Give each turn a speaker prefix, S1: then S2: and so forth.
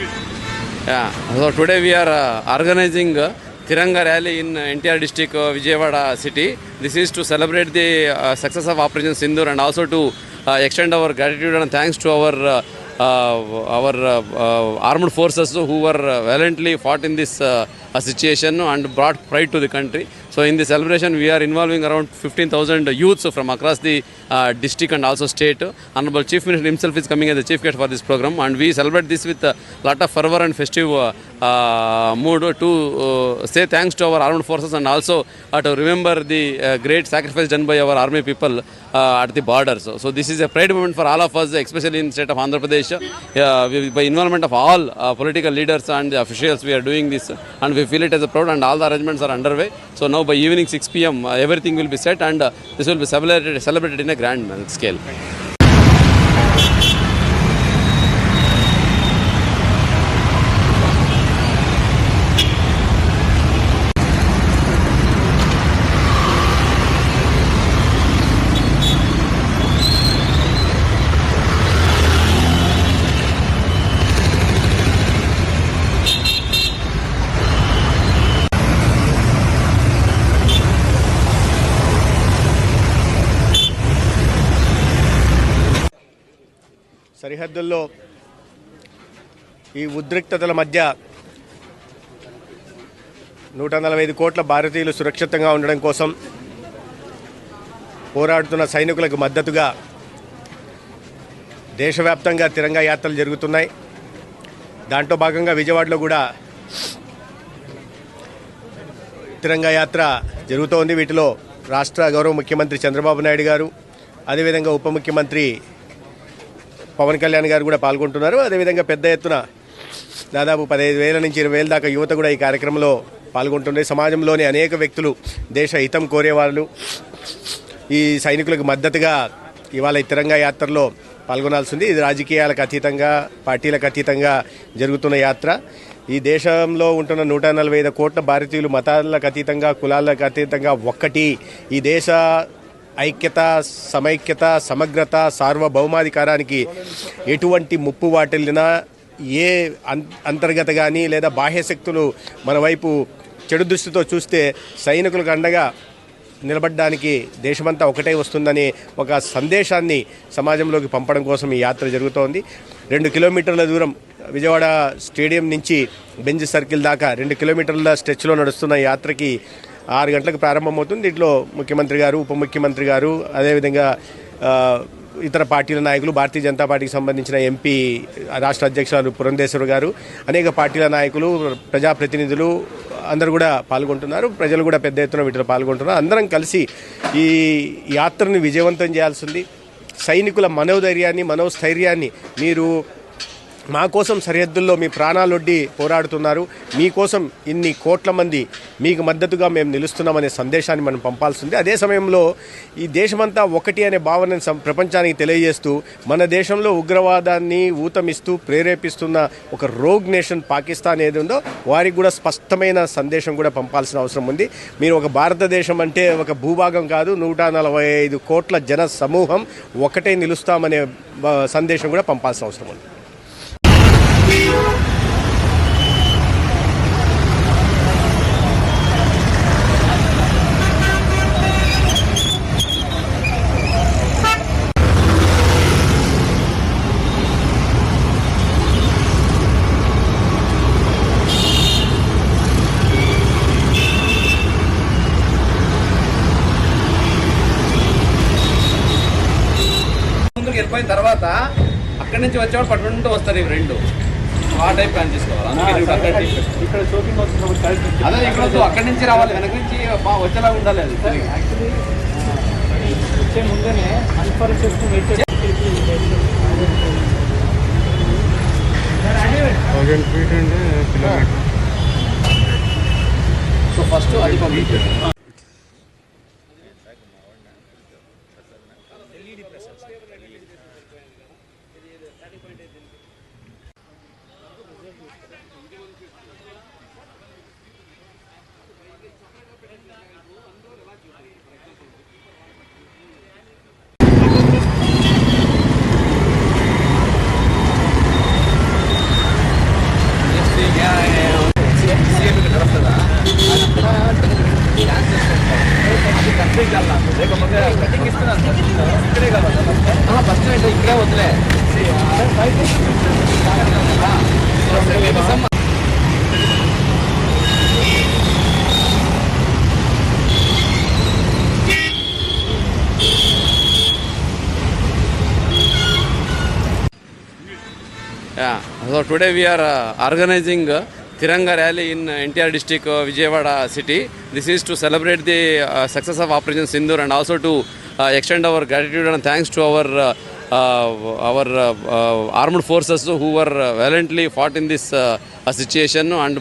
S1: Yeah. So today we are organizing Tiranga rally in NTR district, Vijayawada city. This is to celebrate the success of Operation Sindoor and also to extend our gratitude and thanks to our armed forces who were valiantly fought in this situation and brought pride to the country. So in the celebration we are involving around 15,000 youths from across the district and also state. Honorable Chief Minister himself is coming as the chief guest for this program, and we celebrate this with a lot of fervor and festive mood to say thanks to our armed forces and also to remember the great sacrifice done by our army people at the borders. So this is a pride moment for all of us, especially in the state of Andhra Pradesh. By involvement of all political leaders and the officials, we are doing this, and we feel it as a proud, and all the arrangements are underway. So now by evening 6 p.m. Everything will be set, and this will be celebrated in a grand scale.
S2: సరిహద్దుల్లో ఈ ఉద్రిక్తతల మధ్య 145 కోట్ల భారతీయులు సురక్షితంగా ఉండడం కోసం పోరాడుతున్న సైనికులకు మద్దతుగా దేశవ్యాప్తంగా తిరంగా యాత్రలు జరుగుతున్నాయి. దాంట్లో భాగంగా విజయవాడలో కూడా తిరంగా యాత్ర జరుగుతోంది. వీటిలో రాష్ట్ర గౌరవ ముఖ్యమంత్రి చంద్రబాబు నాయుడు గారు, అదేవిధంగా ఉప ముఖ్యమంత్రి పవన్ కళ్యాణ్ గారు కూడా పాల్గొంటున్నారు. అదేవిధంగా పెద్ద ఎత్తున దాదాపు 15,000 నుంచి 20,000 దాకా యువత కూడా ఈ కార్యక్రమంలో పాల్గొంటుంది. సమాజంలోని అనేక వ్యక్తులు, దేశ హితం కోరేవాళ్ళు ఈ సైనికులకు మద్దతుగా ఇవాళ ఈ తిరంగా యాత్రలో పాల్గొనాల్సి ఉంది. ఇది రాజకీయాలకు అతీతంగా, పార్టీలకు అతీతంగా జరుగుతున్న యాత్ర. ఈ దేశంలో ఉంటున్న 145 కోట్ల భారతీయులు మతాలకు అతీతంగా, కులాలకు అతీతంగా ఒక్కటి. ఈ దేశ ఐక్యత, సమైక్యత, సమగ్రత, సార్వభౌమాధికారానికి ఎటువంటి ముప్పు వాటిల్లినా, ఏ అంతర్గత కానీ లేదా బాహ్య శక్తులు మన వైపు చెడు దృష్టితో చూస్తే సైనికులకు అండగా నిలబడడానికి దేశమంతా ఒకటే వస్తుందని ఒక సందేశాన్ని సమాజంలోకి పంపడం కోసం ఈ యాత్ర జరుగుతోంది. 2 కిలోమీటర్ల దూరం విజయవాడ స్టేడియం నుంచి బెంజ్ సర్కిల్ దాకా 2 కిలోమీటర్ల స్ట్రెచ్లో నడుస్తున్న యాత్రకి 6 గంటలకు ప్రారంభమవుతుంది. దీంట్లో ముఖ్యమంత్రి గారు, ఉప ముఖ్యమంత్రి గారు, అదేవిధంగా ఇతర పార్టీల నాయకులు, భారతీయ జనతా పార్టీకి సంబంధించిన ఎంపీ రాష్ట్ర అధ్యక్షులు పురంధేశ్వర్ గారు, అనేక పార్టీల నాయకులు, ప్రజాప్రతినిధులు అందరూ కూడా పాల్గొంటున్నారు. ప్రజలు కూడా పెద్ద ఎత్తున వీటిలో పాల్గొంటున్నారు. అందరం కలిసి ఈ యాత్రను విజయవంతం చేయాల్సింది. సైనికుల మనోధైర్యాన్ని, మనోస్థైర్యాన్ని, మీరు మా కోసం సరిహద్దుల్లో మీ ప్రాణాలొడ్డి పోరాడుతున్నారు, మీకోసం ఇన్ని కోట్ల మంది మీకు మద్దతుగా మేము నిలుస్తున్నామనే సందేశాన్ని మనం పంపాల్సింది. అదే సమయంలో ఈ దేశమంతా ఒకటి అనే భావనను ప్రపంచానికి తెలియజేస్తూ మన దేశంలో ఉగ్రవాదాన్ని ఊతమిస్తూ ప్రేరేపిస్తున్న ఒక రోగ్ నేషన్ పాకిస్తాన్ ఏది ఉందో వారికి కూడా స్పష్టమైన సందేశం కూడా పంపాల్సిన అవసరం ఉంది. మీరు ఒక భారతదేశం అంటే ఒక భూభాగం కాదు, 145 కోట్ల జన సమూహం ఒకటే నిలుస్తామనే సందేశం కూడా పంపాల్సిన అవసరం ఉంది.
S1: ముందుకు వెళ్ళిపోయిన తర్వాత అక్కడి నుంచి వచ్చేవాడు పట్టుకుంటూ వస్తారు. ఇవి రెండు ఆ టైప్ ప్లాన్ చేసుకోవాలి.
S3: ఇక్కడ షోపింగ్
S1: అదే ఇక్కడ అక్కడి నుంచి రావాలి, వెనక నుంచి వచ్చేలా ఉండాలి. అది
S3: యాక్చువల్లీ వచ్చే ముందేనే అన్ఫారెస్ట్ వెయిట్
S1: సో ఫస్ట్ అది పంపించారు. లేకపోతే కటింగ్ ఇస్తున్నాను సార్ ఇక్కడే కావాలి ఫస్ట్ ఇక్కడే వదిలే Yeah. So today we are organizing Tiranga rally in NTR district, Vijayawada city. This is to celebrate the success of Operation Sindoor and also to extend our gratitude and thanks to our armed forces who were valiantly fought in this situation and